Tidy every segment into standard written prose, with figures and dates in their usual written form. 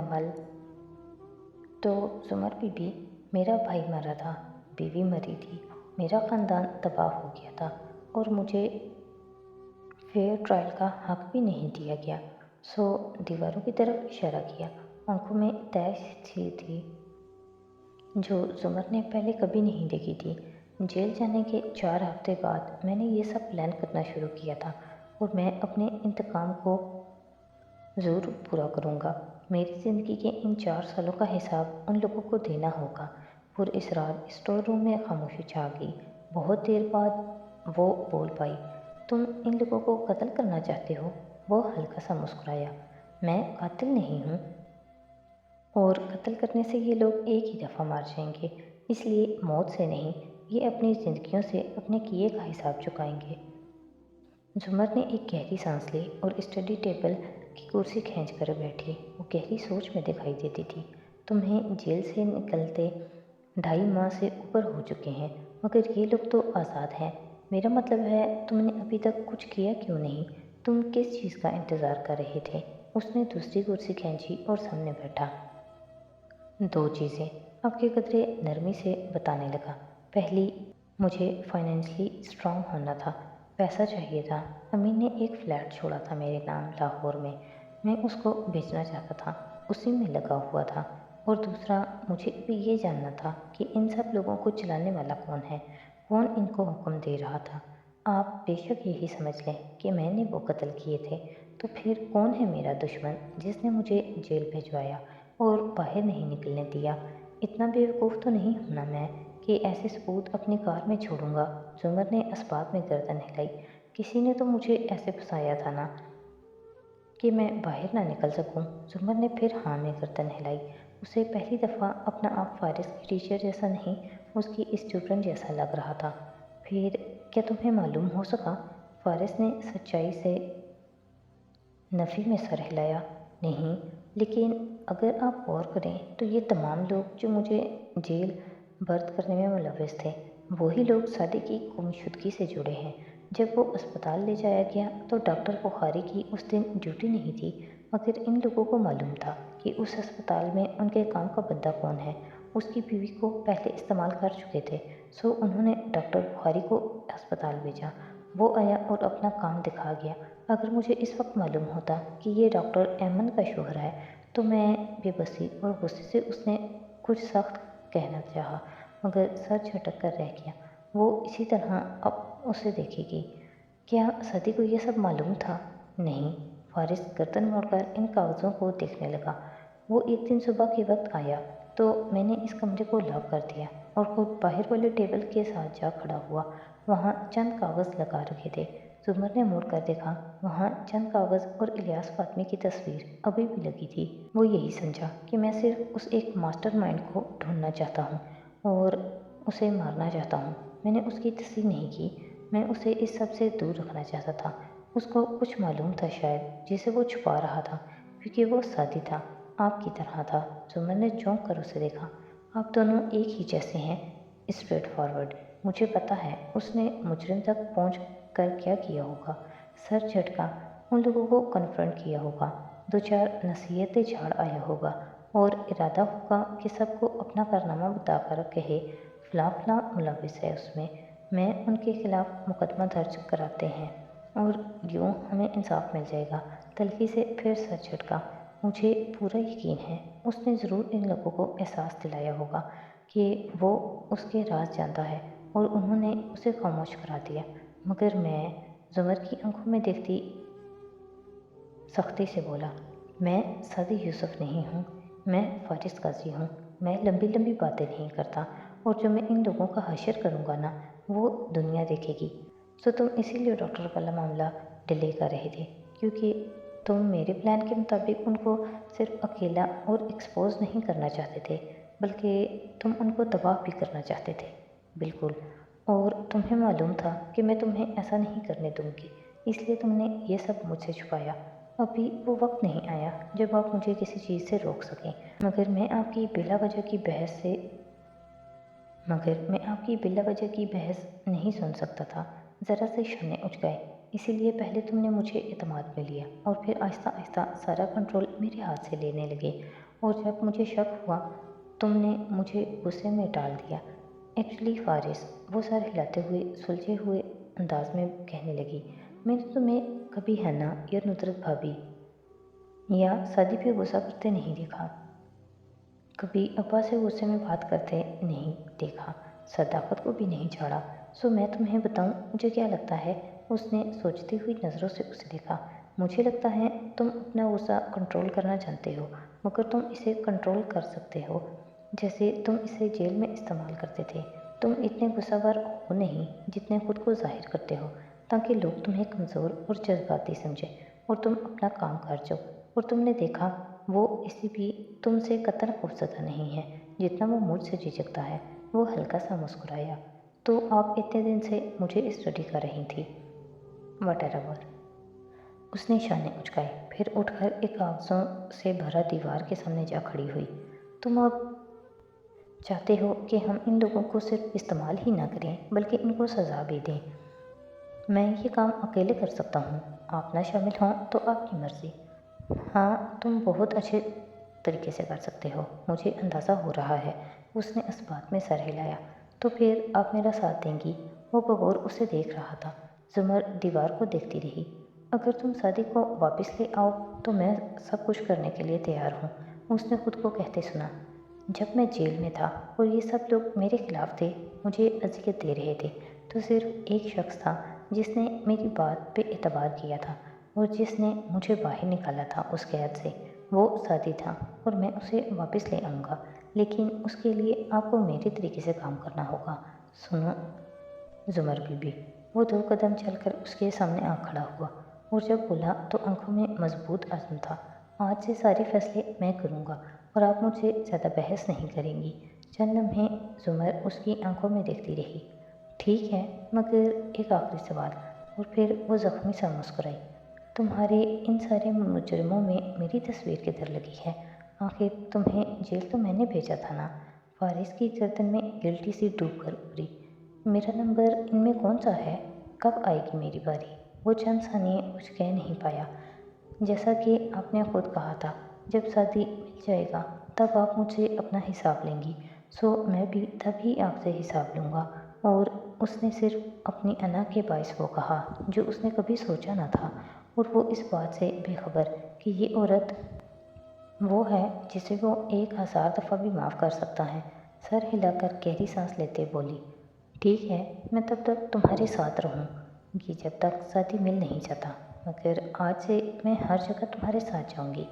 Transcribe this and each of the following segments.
मुकम्मल। तो ज़ुमर बीबी, मेरा भाई मरा था, बीवी मरी थी, मेरा ख़ानदान तबाह हो गया था और मुझे फेयर ट्रायल का हक भी नहीं दिया गया। सो दीवारों की तरफ इशारा किया। आंखों में तैश सी थी जो ज़ुमर ने पहले कभी नहीं देखी थी। जेल जाने के 4 हफ्ते बाद मैंने ये सब प्लान करना शुरू किया था और मैं अपने इंतकाम को ज़रूर पूरा करूँगा। मेरी ज़िंदगी के इन 4 सालों का हिसाब उन लोगों को देना होगा। पुरअसरार रात स्टोर रूम में खामोशी छा गई। बहुत देर बाद वो बोल पाई, तुम इन लोगों को कत्ल करना चाहते हो? वो हल्का सा मुस्कुराया। मैं कातिल नहीं हूँ और कत्ल करने से ये लोग एक ही दफ़ा मार जाएंगे, इसलिए मौत से नहीं, ये अपनी ज़िंदगियों से अपने किए का हिसाब चुकाएंगे। ज़ुमर ने एक गहरी सांस ली और स्टडी टेबल की कुर्सी खींच कर बैठी। वो गहरी सोच में दिखाई देती थी। तुम्हें जेल से निकलते 2.5 माह से ऊपर हो चुके हैं, मगर ये लोग तो आज़ाद हैं। मेरा मतलब है, तुमने अभी तक कुछ किया क्यों नहीं? तुम किस चीज़ का इंतज़ार कर रहे थे? उसने दूसरी कुर्सी खींची और सामने बैठा। 2 चीज़ें, आपके कदरे नरमी से बताने लगा। पहली, मुझे फाइनेंशियली स्ट्रांग होना था, पैसा चाहिए था। अमीन ने एक फ़्लैट छोड़ा था मेरे नाम लाहौर में, मैं उसको बेचना चाहता था, उसी में लगा हुआ था। और दूसरा, मुझे भी ये जानना था कि इन सब लोगों को चलाने वाला कौन है, कौन इनको हुक्म दे रहा था। आप बेशक यही समझ लें कि मैंने वो कत्ल किए थे, तो फिर कौन है मेरा दुश्मन जिसने मुझे जेल भिजवाया और बाहर नहीं निकलने दिया? इतना बेवकूफ़ तो नहीं हूँ ना मैं कि ऐसे सबूत अपनी कार में छोड़ूंगा। ज़ुमर ने इस्पात में गर्दन हिलाई। किसी ने तो मुझे ऐसे फंसाया था ना कि मैं बाहर ना निकल सकूं। ज़ुमर ने फिर हाँ में गर्दन हिलाई। उसे पहली दफ़ा अपना आप फारिस की टीचर जैसा नहीं, उसकी स्टूडेंट जैसा लग रहा था। फिर क्या तुम्हें मालूम हो सका? फारिस ने सच्चाई से नफ़ी में सर हिलाया। नहीं, लेकिन अगर आप गौर करें तो ये तमाम लोग जो मुझे जेल बर्द करने में मुलविस थे, वही लोग सादी की गुमशुदगी से जुड़े हैं। जब वो अस्पताल ले जाया गया तो डॉक्टर बुखारी की उस दिन ड्यूटी नहीं थी, मगर इन लोगों को मालूम था कि उस अस्पताल में उनके काम का बंदा कौन है। उसकी बीवी को पहले इस्तेमाल कर चुके थे, सो उन्होंने डॉक्टर बुखारी को अस्पताल भेजा। वो आया और अपना काम दिखा गया। अगर मुझे इस वक्त मालूम होता कि ये डॉक्टर अहमद का शोहर है, तो मैं बेबसी और गुस्से से उसने कुछ सख्त कहना चाहा, मगर सर झटक कर रह गया। वो इसी तरह अब उसे देखेगी। क्या सदी को यह सब मालूम था? नहीं। फारिस गर्दन मोड़कर इन कागज़ों को देखने लगा। वो एक दिन सुबह के वक्त आया तो मैंने इस कमरे को लॉक कर दिया और खुद बाहर वाले टेबल के साथ जा खड़ा हुआ। वहाँ चंद कागज़ लगा रखे थे। ज़ुमर ने मुड़ कर देखा। वहाँ चंद कागज़ और इलियास फातमी की तस्वीर अभी भी लगी थी। वो यही समझा कि मैं सिर्फ उस एक मास्टरमाइंड को ढूंढना चाहता हूँ और उसे मारना चाहता हूँ। मैंने उसकी तस्दीक नहीं की, मैं उसे इस सब से दूर रखना चाहता था। उसको कुछ मालूम था शायद, जिसे वो छुपा रहा था, क्योंकि वो सादी था, आपकी तरह था। ज़ुमर ने चौंक कर उसे देखा। आप दोनों एक ही जैसे हैं, स्ट्रेट फॉरवर्ड। मुझे पता है उसने मुजरिम तक पहुँच कर क्या किया होगा। सर झटका, उन लोगों को कन्फ्रंट किया होगा, 2-4 नसीहतें झाड़ आया होगा और इरादा होगा कि सबको अपना कारनामा बताकर कहे, फ़लाँ फ़लाँ मुलविस है उसमें, मैं उनके खिलाफ़ मुकदमा दर्ज कराते हैं और यूँ हमें इंसाफ मिल जाएगा। तल्खी से फिर सर झटका। मुझे पूरा यकीन है उसने ज़रूर इन लोगों को एहसास दिलाया होगा कि वो उसके राज जानता है और उन्होंने उसे खामोश करा दिया। मगर मैं, ज़ुमर की आंखों में देखती सख्ती से बोला, मैं सादी यूसुफ नहीं हूँ, मैं फारिस काजी हूँ। मैं लंबी लंबी बातें नहीं करता और जो मैं इन लोगों का हशर करूँगा ना, वो दुनिया देखेगी। तो तुम इसीलिए डॉक्टर वाला मामला डिले कर रहे थे, क्योंकि तुम मेरे प्लान के मुताबिक उनको सिर्फ अकेला और एक्सपोज नहीं करना चाहते थे, बल्कि तुम उनको तबाह भी करना चाहते थे। बिल्कुल। और तुम्हें मालूम था कि मैं तुम्हें ऐसा नहीं करने दूंगी, इसलिए तुमने ये सब मुझसे छुपाया। अभी वो वक्त नहीं आया जब आप मुझे किसी चीज़ से रोक सकें, मगर मैं आपकी बिला वजह की बहस नहीं सुन सकता था। ज़रा से शाने उठ गए। इसीलिए पहले तुमने मुझे एतमाद में लिया और फिर आहिस्ता आहिस्ता सारा कंट्रोल मेरे हाथ से लेने लगे और जब मुझे शक हुआ तुमने मुझे गुस्से में डाल दिया। एक्चुअली फारिस, वो सर हिलाते हुए सुलझे हुए अंदाज में कहने लगी, मैंने तुम्हें कभी हन्ना या नुसरत भाभी या शादी पे गुस्सा करते नहीं देखा, कभी अब्बा से गुस्से में बात करते नहीं देखा, सदाकत को भी नहीं छाड़ा। सो मैं तुम्हें बताऊं मुझे क्या लगता है। उसने सोचती हुई नज़रों से उसे देखा। मुझे लगता है तुम अपना गुस्सा कंट्रोल करना जानते हो, मगर तुम इसे कंट्रोल कर सकते हो जैसे तुम इसे जेल में इस्तेमाल करते थे। तुम इतने गुस्सावर हो नहीं जितने खुद को जाहिर करते हो, ताकि लोग तुम्हें कमज़ोर और जज्बाती समझें और तुम अपना काम कर जाओ। और तुमने देखा वो इसी भी तुमसे कतन खौफज़दा नहीं है जितना वो मुझसे झिझकता है। वो हल्का सा मुस्कुराया। तो आप इतने दिन से मुझे स्टडी कर रही थी, वटेवर। उसने शाने उचकाए, फिर उठकर एक कागज़ों से भरा दीवार के सामने जा खड़ी हुई। तुम अब चाहते हो कि हम इन लोगों को सिर्फ इस्तेमाल ही ना करें बल्कि इनको सज़ा भी दें। मैं ये काम अकेले कर सकता हूँ, आप ना शामिल हों तो आपकी मर्ज़ी। हाँ, तुम बहुत अच्छे तरीके से कर सकते हो, मुझे अंदाज़ा हो रहा है। उसने इस बात में सर हिलाया। तो फिर आप मेरा साथ देंगी? वो बगौर उसे देख रहा था। जुमर दीवार को देखती रही। अगर तुम शादी को वापस ले आओ तो मैं सब कुछ करने के लिए तैयार हूँ, उसने खुद को कहते सुना। जब मैं जेल में था और ये सब लोग मेरे खिलाफ थे, मुझे अज़ियत दे रहे थे, तो सिर्फ एक शख्स था जिसने मेरी बात पे एतबार किया था और जिसने मुझे बाहर निकाला था उस कैद से। वो सादी था और मैं उसे वापस ले आऊँगा, लेकिन उसके लिए आपको मेरे तरीके से काम करना होगा। सुनो जुमर बीबी। वो 2 कदम चलकर उसके सामने आ खड़ा हुआ और जब बोला तो आंखों में मजबूत अज़्म था। आज से सारे फैसले मैं करूँगा और आप मुझसे ज़्यादा बहस नहीं करेंगी। चंद लम्हे जुमर उसकी आंखों में देखती रही। ठीक है, मगर एक आखिरी सवाल। और फिर वो ज़ख्मी सा मुस्कुराई। तुम्हारे इन सारे मुजरिमों में मेरी तस्वीर किधर लगी है? आखिर तुम्हें जेल तो मैंने भेजा था ना? फारिस की गर्दन में गिल्टी सी डूब कर उभरी। मेरा नंबर इनमें कौन सा है? कब आएगी मेरी बारी? वो चंद सानिए कुछ कह नहीं पाया। जैसा कि आपने खुद कहा था, जब शादी मिल जाएगा तब आप मुझसे अपना हिसाब लेंगी, सो मैं भी तभी आपसे हिसाब लूँगा। और उसने सिर्फ अपनी अना के बायस वो कहा जो उसने कभी सोचा न था, और वो इस बात से बेखबर कि ये औरत वो है जिसे वो 1000 दफ़ा भी माफ़ कर सकता है। सर हिलाकर गहरी सांस लेते बोली, ठीक है, मैं तब तक तुम्हारे साथ रहूँगी जब तक शादी मिल नहीं जाता, मगर आज से मैं हर जगह तुम्हारे साथ जाऊँगी।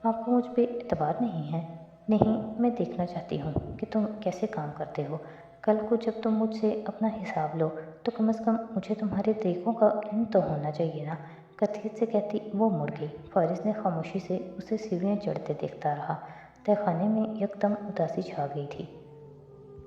आपको मुझ पे एतबार नहीं है? नहीं, मैं देखना चाहती हूँ कि तुम कैसे काम करते हो। कल को जब तुम मुझसे अपना हिसाब लो तो कम से कम मुझे तुम्हारे तरीक़ों का इल्म तो होना चाहिए ना। कथियत से कहती वो मुड़ गई। फारिस ने खामोशी से उसे सीढ़ियाँ चढ़ते देखता रहा। तहखाने में यकदम उदासी छा गई थी।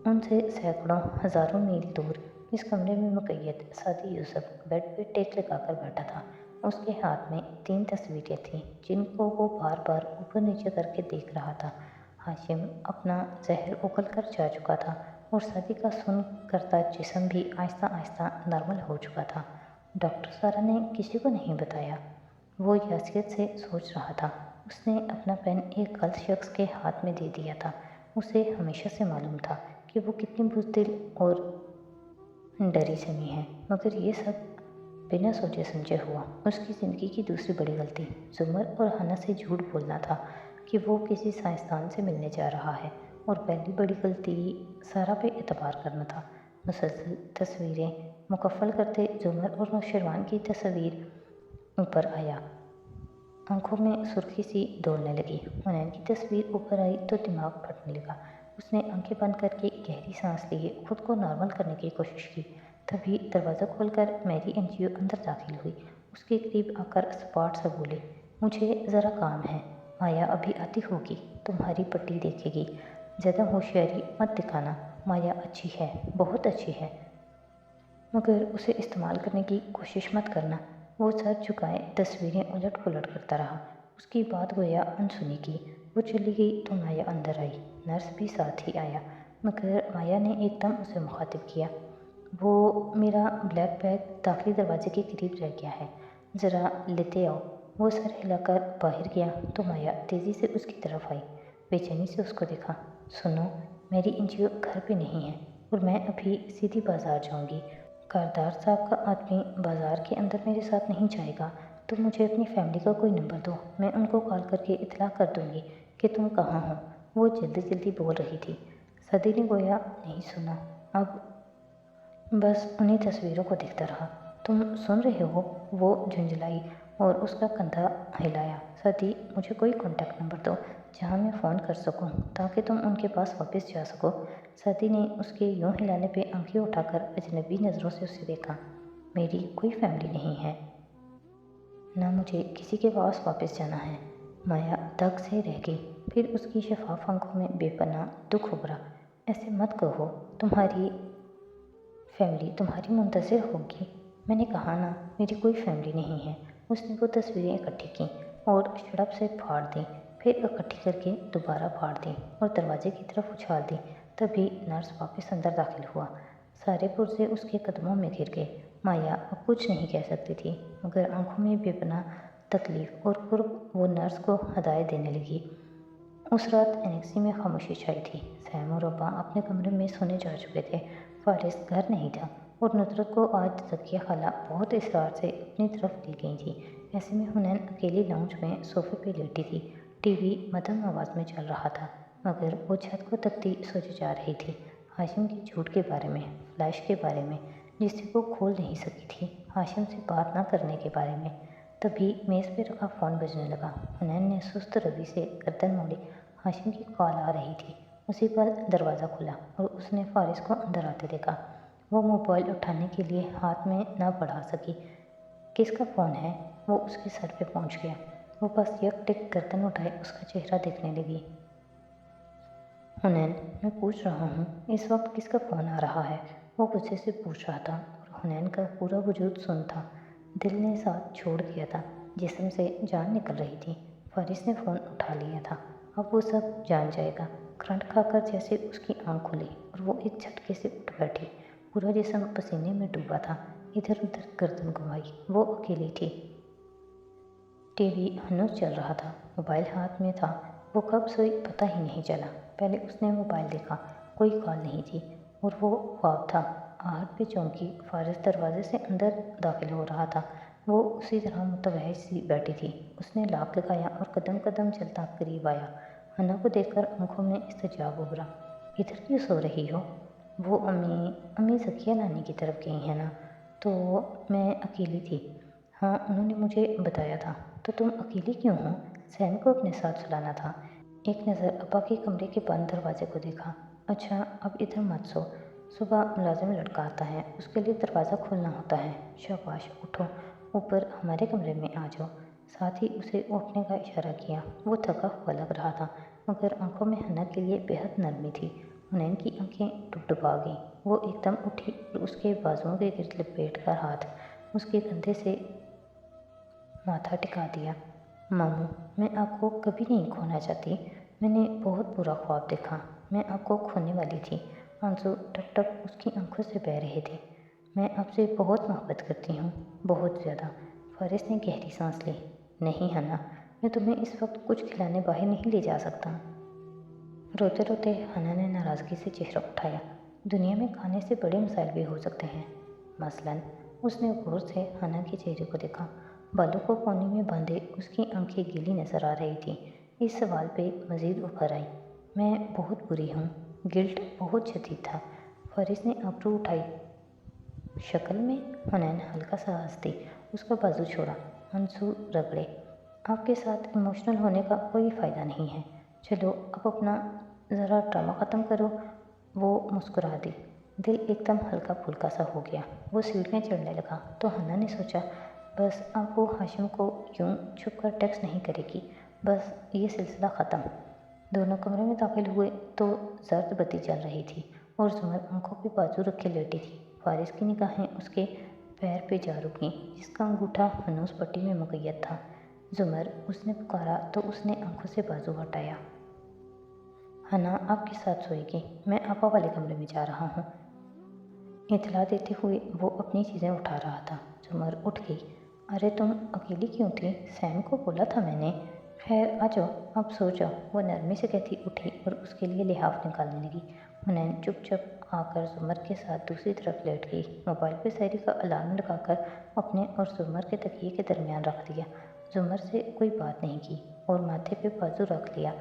उनसे सैकड़ों हज़ारों मील दूर इस कमरे में मुक़य्यद सादी यूसुफ बेड पे टेक लगाकर बैठा था। उसके हाथ में 3 तस्वीरें थीं जिनको वो बार बार ऊपर नीचे करके देख रहा था। हाशिम अपना जहर उगल कर जा चुका था और सादी का सुन करता जिस्म भी आहिस्ता आहिस्ता नॉर्मल हो चुका था। डॉक्टर सारा ने किसी को नहीं बताया, वो यासियत से सोच रहा था। उसने अपना पेन एक गलत शख्स के हाथ में दे दिया था। उसे हमेशा से मालूम था कि वो कितनी बुज़दिल और डरी समी है, मगर ये सब बिना सोचे समझे हुआ। उसकी ज़िंदगी की दूसरी बड़ी गलती जुमर और हना से झूठ बोलना था कि वो किसी साइंसदान से मिलने जा रहा है, और पहली बड़ी गलती सारा पे एतबार करना था। मुसलसल तस्वीरें मुकफ़ल करते जुमर और नौशरवान की तस्वीर ऊपर आया। आंखों में सुर्खी सी दौड़ने लगी। हुनैन की तस्वीर ऊपर आई तो दिमाग फटने लगा। उसने आंखें बंद करके गहरी सांस लिए खुद को नॉर्मल करने की कोशिश की। तभी दरवाज़ा खोलकर मैरी एनजीओ अंदर दाखिल हुई। उसके करीब आकर सपाट सा बोली, मुझे ज़रा काम है। माया अभी आती होगी, तुम्हारी पट्टी देखेगी। ज़्यादा होशियारी मत दिखाना। माया अच्छी है, बहुत अच्छी है, मगर उसे इस्तेमाल करने की कोशिश मत करना। वो सर झुकाए तस्वीरें उलट पुलट करता रहा। उसकी बात गोया अनसुनी की। वो चली गई तो माया अंदर आई। नर्स भी साथ ही आया, मगर माया ने एकदम उसे मुखातिब किया। वो मेरा ब्लैक बैग दाखिली दरवाजे के करीब रह गया है, ज़रा लेते आओ। वो सर हिलाकर बाहर गया तो माया तेज़ी से उसकी तरफ आई। बेचैनी से उसको देखा। सुनो, मेरी एनजीओ घर पे नहीं है और मैं अभी सीधी बाज़ार जाऊंगी। कारदार साहब का आदमी बाज़ार के अंदर मेरे साथ नहीं जाएगा, तो मुझे अपनी फैमिली का कोई नंबर दो, मैं उनको कॉल करके इत्तला कर दूंगी कि तुम कहाँ हो। वो जल्दी जल्दी बोल रही थी। सदी ने गोया नहीं सुना, अब बस उन्हीं तस्वीरों को देखता रहा। तुम सुन रहे हो? वो झुंझलाई और उसका कंधा हिलाया। सदी, मुझे कोई कॉन्टैक्ट नंबर दो जहाँ मैं फ़ोन कर सकूं ताकि तुम उनके पास वापस जा सको। सदी ने उसके यूं हिलाने पे आंखें उठाकर अजनबी नज़रों से उसे देखा। मेरी कोई फैमिली नहीं है, ना मुझे किसी के पास वापस जाना है। माया दग से रह गई। फिर उसकी शफाफ आंखों में बेपनाह दुख उभरा। ऐसे मत कहो, तुम्हारी फैमिली तुम्हारी मुंतज़िर होगी। मैंने कहा ना, मेरी कोई फैमिली नहीं है। उसने वो तस्वीरें इकट्ठी की और सड़प से फाड़ दी, फिर इकट्ठी करके दोबारा फाड़ दी और दरवाजे की तरफ उछाल दी। तभी नर्स वापस अंदर दाखिल हुआ। सारे पुर्जे उसके कदमों में घिर गए। माया अब कुछ नहीं कह सकती थी, मगर आंखों में बेपनाह तकलीफ और कुर्ब वो नर्स को हदायत देने लगी। उस रात एनेक्सी में खामोशी छाई थी। सैम और अब्बा अपने कमरे में सोने जा चुके थे। फारिस घर नहीं था और नुसरत को आज ज़किया खाला बहुत इसरार से अपनी तरफ ले गई थी। ऐसे में हुनैन अकेली लाउंज में सोफे पे लेटी थी। टीवी मध्यम आवाज़ में चल रहा था, मगर वो छत को तकती सोची जा रही थी। हाशिम के झूठ के बारे में, फ्लैश के बारे में जिसे वो खोल नहीं सकी थी, हाशिम से बात ना करने के बारे में। तभी मेज़ पे रखा फ़ोन बजने लगा। हुनैन ने सुस्त रवि से गर्दन मोड़ी। हाशिम की कॉल आ रही थी। उसी पल दरवाज़ा खुला और उसने फारिस को अंदर आते देखा। वो मोबाइल उठाने के लिए हाथ में न बढ़ा सकी। किसका फ़ोन है? वो उसके सर पे पहुंच गया। वो बस यकटिक गर्दन उठाए उसका चेहरा देखने लगी। हुनैन, मैं पूछ रहा हूँ, इस वक्त किसका फ़ोन आ रहा है? वो गुस्से से पूछ रहा था और हुनैन का पूरा वजूद सुन था। दिल ने साथ छोड़ दिया था, जिस्म से जान निकल रही थी। फारिस ने फ़ोन उठा लिया था। अब वो सब जान जाएगा। करंट खाकर जैसे उसकी आंख खुली और वो एक झटके से उठ बैठी। पूरा जिस्म पसीने में डूबा था। इधर उधर गर्दन घुमाई। वो अकेली थी। टीवी हनूस चल रहा था। मोबाइल हाथ में था। वो कब सोई पता ही नहीं चला। पहले उसने मोबाइल देखा, कोई कॉल नहीं थी और वो ख्वाब था। आहट पे चौंकी। फारिस दरवाजे से अंदर दाखिल हो रहा था। वो उसी तरह मुतवहश सी बैठी थी। उसने लॉक लगाया और कदम कदम चलता करीब आया। हन्ना को देखकर आंखों में इस्तजाब उभरा। इधर क्यों सो रही हो? वो अम्मी ज़किया नानी की तरफ गई है ना, तो मैं अकेली थी। हाँ, उन्होंने मुझे बताया था। तो तुम अकेली क्यों हो? सैम को अपने साथ सुलाना था। एक नज़र अब्बा के कमरे के बंद दरवाजे को देखा। अच्छा, अब इधर मत सो, सुबह मुलाजिम लड़का आता है, उसके लिए दरवाज़ा खोलना होता है। शाबाश, उठो, ऊपर हमारे कमरे में आ जाओ। साथ ही उसे उठने का इशारा किया। वो थका हुआ लग रहा था, मगर आंखों में हन्ना के लिए बेहद नरमी थी। हुनैन की आंखें डुबडुबा गईं। वो एकदम उठी और उसके बाजुओं के गिर्द लपेट कर हाथ उसके कंधे से माथा टिका दिया। मामू, मैं आपको कभी नहीं खोना चाहती। मैंने बहुत बुरा ख्वाब देखा, मैं आपको खोने वाली थी। आंसू टप टप उसकी आंखों से बह रहे थे। मैं आपसे बहुत मोहब्बत करती हूँ, बहुत ज़्यादा। फारिस ने गहरी सांस ली। नहीं हन्ना, मैं तुम्हें इस वक्त कुछ खिलाने बाहर नहीं ले जा सकता। रोते रोते हन्ना ने नाराज़गी से चेहरा उठाया। दुनिया में खाने से बड़े मसाइल भी हो सकते हैं, मसलन। उसने गौर से हन्ना के चेहरे को देखा। बालों को कोने में बांधे उसकी आंखें गीली नजर आ रही थी। इस सवाल पे मज़ीद उभर आई। मैं बहुत बुरी हूँ। गिल्ट बहुत शदीद था। फारिस ने आबरू उठाई। शक्ल में? हुनैन हल्का सा हंस दी। उसका बाजू छोड़ा। आंसू रगड़े। आपके साथ इमोशनल होने का कोई फ़ायदा नहीं है। चलो अब अपना ज़रा ड्रामा ख़त्म करो। वो मुस्कुरा दी। दिल एकदम हल्का फुल्का सा हो गया। वो सीढ़ियाँ चढ़ने लगा तो हन्ना ने सोचा, बस अब वो हाशिम को यूं छुप कर टेक्स्ट नहीं करेगी। बस ये सिलसिला ख़त्म। दोनों कमरे में दाखिल हुए तो जर्द बत्ती जल रही थी और जुमर आंखों पे बाजू रखे लेटी थी। फारिस की निगाहें उसके पैर पे जा रुकी, जिसका अंगूठा हनूस पट्टी में मुक़य्यद था। जुमर, उसने पुकारा तो उसने आंखों से बाजू हटाया। हन्ना आपके साथ सोएगी, मैं आपा वाले कमरे में जा रहा हूँ। इतला देते हुए वो अपनी चीज़ें उठा रहा था। जुमर उठ गई। अरे तुम अकेली क्यों थी? सैम को बोला था मैंने। خیر آ جاؤ، اب سو جاؤ، وہ نرمی سے کہتی اٹھی اور اس کے لیے لحاف نکالنے لگی۔ حنین چپ چپ آ کر زمر کے ساتھ دوسری طرف لیٹ گئی۔ موبائل پہ سحری کا الارم لگا کر اپنے اور زمر کے تکیے کے درمیان رکھ دیا۔ زمر سے کوئی بات نہیں کی اور ماتھے پہ بازو رکھ لیا۔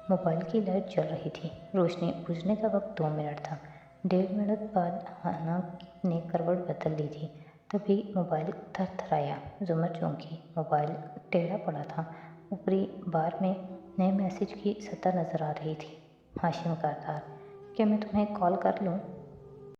موبائل کی لائٹ جل رہی تھی۔ روشنی بجھنے کا وقت 2 منٹ تھا۔ 1.5 منٹ بعد حنا نے کروٹ بدل لی تھی، تبھی موبائل تھر تھرایا۔ زمر چونکی۔ موبائل ٹیڑھا پڑا تھا۔ اوپری بار میں نئے میسج کی سطح نظر آ رہی تھی۔ ہاشم کردار: کیا میں تمہیں کال کر لوں؟